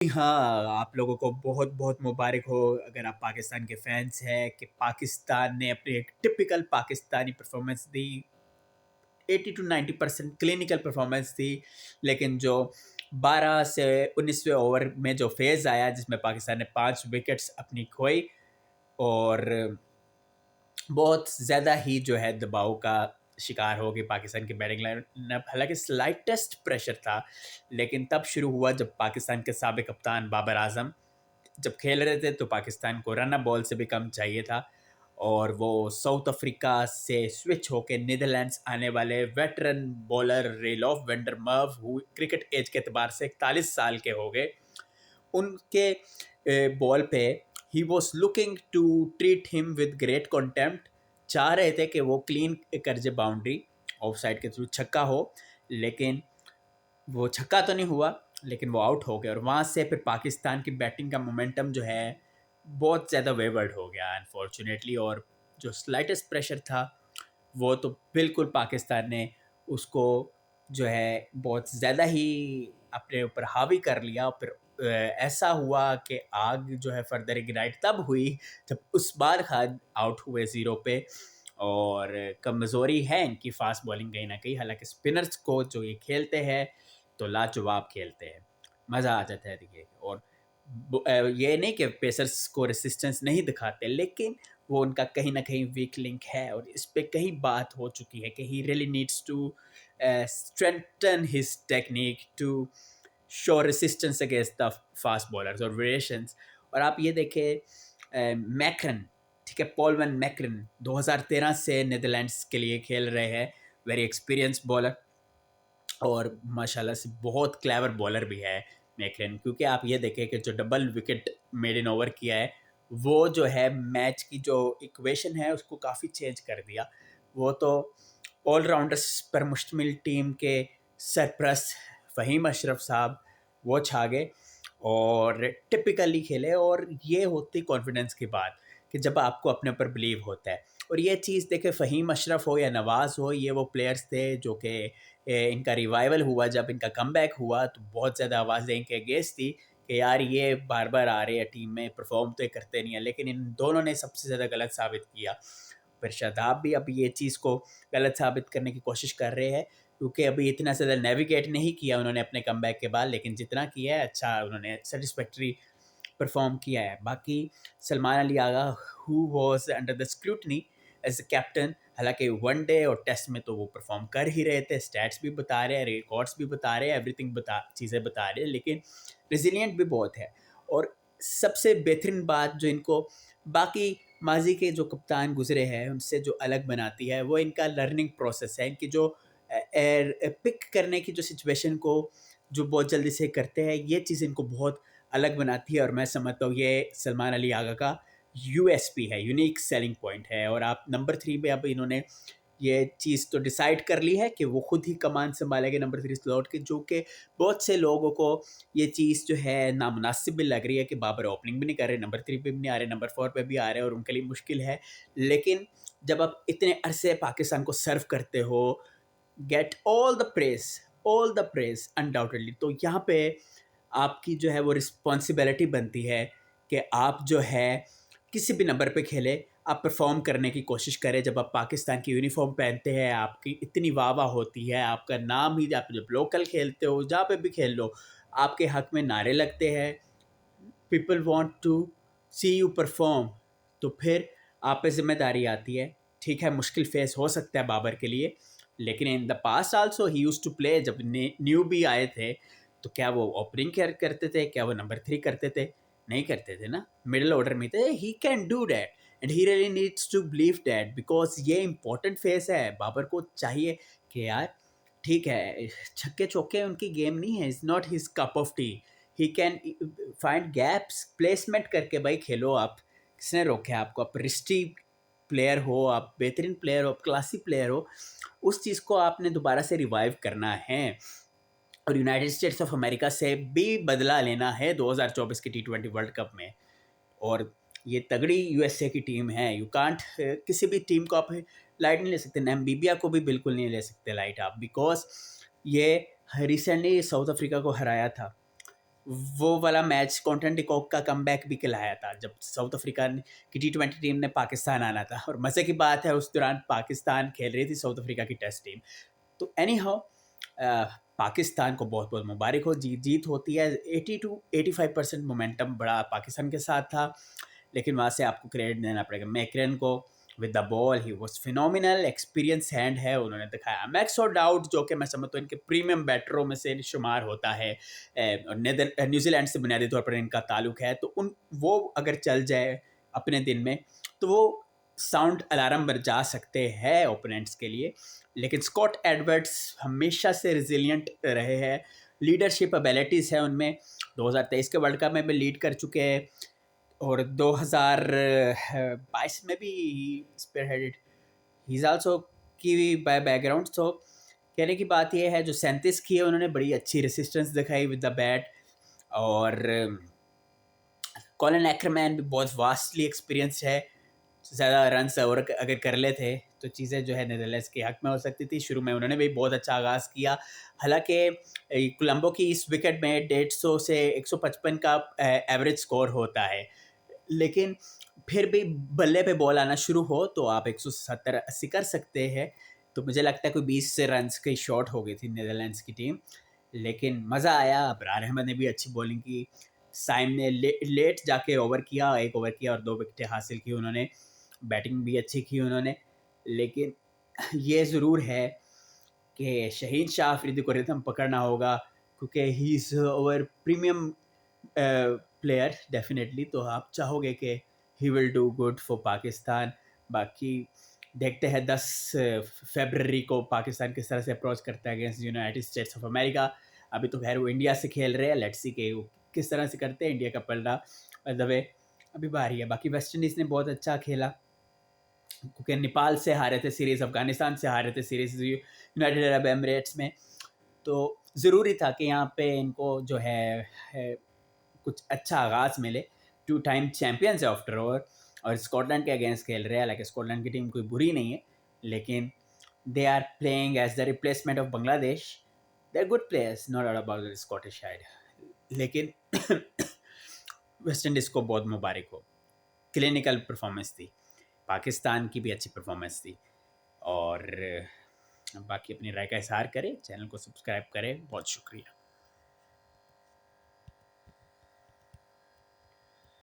हाँ, आप लोगों को बहुत-बहुत मुबारक हो अगर आप पाकिस्तान के फैन्स हैं कि पाकिस्तान ने अपनी एक टिपिकल पाकिस्तानी परफ़ॉर्मेंस दी। 80 टू 90% क्लिनिकल परफ़ॉर्मेंस थी, लेकिन जो 12 से 19वें ओवर में जो फ़ेज़ आया जिसमें पाकिस्तान ने 5 विकेट्स अपनी खोई और बहुत ज़्यादा ही जो है दबाव का शिकार हो गई पाकिस्तान की बैटिंग लाइनअप। हालाँकि स्लाइटेस्ट प्रेशर था, लेकिन तब शुरू हुआ जब पाकिस्तान के साबिक़ कप्तान बाबर आज़म जब खेल रहे थे तो पाकिस्तान को रन बॉल से भी कम चाहिए था और वो साउथ अफ्रीका से स्विच होके नीदरलैंड्स आने वाले veteran bowler Roelof van der Merwe cricket age के अतबार से 41 साल के हो गए। उनके बॉल पे he was looking to treat him with great contempt. चाह रहे थे कि वो क्लीन कर जाए बाउंड्री, ऑफ साइड के थ्रू छक्का हो, लेकिन वो छक्का तो नहीं हुआ, लेकिन वो आउट हो गया और वहाँ से फिर पाकिस्तान की बैटिंग का मोमेंटम जो है बहुत ज़्यादा वेवर्ड हो गया अनफॉर्चुनेटली। और जो स्लाइटेस्ट प्रेशर था वो तो बिल्कुल पाकिस्तान ने उसको जो है बहुत ज़्यादा ही अपने ऊपर हावी कर लिया। फिर ऐसा हुआ कि आग जो है फर्दर इग्नाइट तब हुई जब उस्मान खान आउट हुए ज़ीरो पे। और कमज़ोरी है इनकी फास्ट बॉलिंग कहीं ना कहीं, हालांकि स्पिनर्स को जो ये खेलते हैं तो लाजवाब खेलते हैं, मज़ा आ जाता है देखिए। और ये नहीं कि पेसर्स को रेसिस्टेंस नहीं दिखाते, लेकिन वो उनका कहीं ना कहीं वीक लिंक है और इस पे कहीं बात हो चुकी है कि he really needs to strengthen his technique to show resistance against the fast bowlers और वेरिएशंस। और आप ये देखें मैक्रन, ठीक है, पॉल वैन मैक्रन 2013 से नीदरलैंड्स के लिए खेल रहे हैं, वेरी एक्सपीरियंस बॉलर और माशाल्लाह से बहुत क्लेवर बॉलर भी है मैकरन। क्योंकि आप ये देखें कि जो double wicket made in over किया है वो जो है मैच की जो इक्वेशन है उसको काफ़ी चेंज कर दिया। वो तो ऑलराउंडर्स पर मुश्तमिल टीम के सरप्रस्त फ़हीम अशरफ साहब वो छा गए और टिपिकली खेले। और ये होती कॉन्फिडेंस की बात कि जब आपको अपने ऊपर बिलीव होता है। और ये चीज़ देखे फ़हीम अशरफ हो या नवाज़ हो, ये वो प्लेयर्स थे जो कि इनका रिवाइवल हुआ, जब इनका कमबैक हुआ तो बहुत ज़्यादा आवाज़ें इनके अगेंस्ट थी कि यार ये बार बार आ रहे हैं टीम में, परफॉर्म तो ये करते नहीं है। लेकिन इन दोनों ने सबसे ज़्यादा गलत साबित किया। फिर शादाब भी अब ये चीज़ को गलत साबित करने की कोशिश कर रहे हैं, क्योंकि अभी इतना ज़्यादा नेविगेट नहीं किया उन्होंने अपने कमबैक के बाद, लेकिन जितना किया है अच्छा उन्होंने सेटिस्फैक्ट्री परफॉर्म किया है। बाकी Salman Ali Agha who was under the scrutiny as a captain, हालांकि वनडे और टेस्ट में तो वो परफॉर्म कर ही रहे थे, स्टैट्स भी बता रहे हैं, रिकॉर्ड्स भी बता रहे हैं, एवरीथिंग चीज़ें बता रहे हैं, लेकिन रिजिलियंट भी बहुत है। और सबसे बेहतरीन बात जो इनको बाकी माजी के जो कप्तान गुजरे हैं उनसे जो अलग बनाती है वो इनका लर्निंग प्रोसेस है। इनकी जो पिक करने की जो सिचुएशन को जो बहुत जल्दी से करते हैं, ये चीज़ इनको बहुत अलग बनाती है। और मैं समझता हूँ ये सलमान अली आगा का यूएसपी है, यूनिक सेलिंग पॉइंट है। और आप नंबर 3 पे अब इन्होंने ये चीज़ तो डिसाइड कर ली है कि वो खुद ही कमान संभालेंगे नंबर 3 स्लॉट के, जो कि बहुत से लोगों को ये चीज़ जो है नामुनासिब भी लग रही है कि बाबर ओपनिंग भी नहीं कर रहे, नंबर 3 पे भी नहीं आ रहे, नंबर 4 पे भी आ रहे हैं और उनके लिए मुश्किल है। लेकिन जब आप इतने अरसे पाकिस्तान को सर्व करते हो, get all the praise undoubtedly, तो यहाँ पे आपकी जो है वो रिस्पॉन्सिबिलिटी बनती है कि आप जो है किसी भी नंबर पे खेले, आप परफॉर्म करने की कोशिश करें। जब आप पाकिस्तान की यूनिफॉर्म पहनते हैं, आपकी इतनी वाह होती है, आपका नाम ही, आप जब लोकल खेलते हो जहाँ पे भी खेल लो, आपके हक में नारे लगते हैं, people want to see you perform, तो फिर आप पे जिम्मेदारी आती है। ठीक है, मुश्किल फेस हो सकता है बाबर के लिए, लेकिन in the past also he used to play. जब न्यू भी आए थे तो क्या वो ओपनिंग करते थे, क्या वो नंबर 3 करते थे? नहीं करते थे ना, मिडिल ऑर्डर में थे। He can do that and he really needs to believe that, because ये इंपॉर्टेंट फेस है। बाबर को चाहिए कि यार ठीक है, छक्के चौके उनकी गेम नहीं है, is not his cup of T. He can find gaps, placement करके भाई खेलो आप। किसने रोके आपको? आप रिस्टी प्लेयर हो, आप बेहतरीन प्लेयर हो, आप क्लासी प्लेयर हो, उस चीज़ को आपने दोबारा से रिवाइव करना है और यूनाइटेड स्टेट्स ऑफ अमेरिका से भी बदला लेना है 2024 की टी20 वर्ल्ड कप में। और ये तगड़ी यूएसए की टीम है, यू कांट किसी भी टीम को आप लाइट नहीं ले सकते। नामीबिया को भी बिल्कुल नहीं ले सकते लाइट आप, बिकॉज ये रिसेंटली साउथ अफ्रीका को हराया था वो वाला मैच कॉन्टेंट डिकॉक का कमबैक भी खिलाया था जब साउथ अफ्रीका की T20 टीम ने पाकिस्तान आना था, और मज़े की बात है उस दौरान पाकिस्तान खेल रही थी साउथ अफ्रीका की टेस्ट टीम। तो एनी हाउ पाकिस्तान को बहुत बहुत मुबारक हो, जीत जीत होती है। 80 to 85% मोमेंटम बड़ा पाकिस्तान के साथ था, लेकिन वहाँ से आपको क्रेडिट देना पड़ेगा मैकरेन को। With the ball he was phenomenal, experience hand है, उन्होंने दिखाया। मैक्स और डाउट जो कि मैं समझता हूँ इनके प्रीमियम बैटरों में से शुमार होता है, न्यूजीलैंड से बुनियादी तौर पर इनका ताल्लुक है, तो उन वो अगर चल जाए अपने दिन में तो वो साउंड अलार्म बजा सकते हैं ओपोनेंट्स के लिए। लेकिन स्कॉट एडवर्ड्स हमेशा से रिजिलियंट रहे हैं, लीडरशिप एबिलिटीज़ है उनमें। 2023 के वर्ल्ड कप में भी लीड कर चुके हैं, और 2022 में भी स्पीयरहेडेड ही इज़ आल्सो की बाय बैकग्राउंड। सो कहने की बात यह है, जो 37 की है उन्होंने बड़ी अच्छी रेसिस्टेंस दिखाई विद द बैट। और कॉलिन एक्करमैन भी बहुत वास्टली एक्सपीरियंस है, ज़्यादा रन और अगर कर लेते तो चीज़ें जो है नीदरलैंड्स के हक में हो सकती थी। शुरू में उन्होंने भी बहुत अच्छा आगाज़ किया, हालांकि कोलंबो की इस विकेट में 150 से 155 का एवरेज स्कोर होता है, लेकिन फिर भी बल्ले पे बॉल आना शुरू हो तो आप 170-80 कर सकते हैं। तो मुझे लगता है कोई 20 से रन की शॉट हो गई थी नीदरलैंड्स की टीम, लेकिन मज़ा आया। अबरार अहमद ने भी अच्छी बॉलिंग की, साइम ने लेट जाके ओवर किया, 1 ओवर किया और 2 विकेटें हासिल की उन्होंने। बैटिंग भी अच्छी की उन्होंने, लेकिन ये ज़रूर है कि शहीन शाह अफरीदी को रिदम पकड़ना होगा, क्योंकि he is over premium player definitely. तो आप चाहोगे कि he will do good for Pakistan. बाकी देखते हैं 10 फरवरी को पाकिस्तान किस तरह से अप्रोच करता है against United states of America. अभी तो खैर वो इंडिया से खेल रहे हैं, लेट्स सी के वो किस तरह से करते हैं इंडिया का पलड़ा। बाय द वे अभी बारी है, बाकी वेस्ट इंडीज़ ने बहुत अच्छा खेला, क्योंकि नेपाल से हारे थे सीरीज़, अफगानिस्तान से हारे थे सीरीज़ यूनाइटेड अरब एमिरेट्स में। तो ज़रूरी था कि यहाँ पे इनको जो है कुछ अच्छा आगाज़ मिले। 2 टाइम चैंपियंस है आफ्टर ऑल, और स्कॉटलैंड के अगेंस्ट खेल रहे हैं। हालांकि स्कॉटलैंड की टीम कोई बुरी नहीं है, लेकिन they are playing as the replacement of Bangladesh. They are good players, not out about the Scottish side. लेकिन वेस्ट इंडीज़ को बहुत मुबारक हो, क्लिनिकल परफॉर्मेंस थी। पाकिस्तान की भी अच्छी परफॉर्मेंस थी। और बाकी अपनी राय का इज़हार करें, चैनल को सब्सक्राइब करें। बहुत शुक्रिया।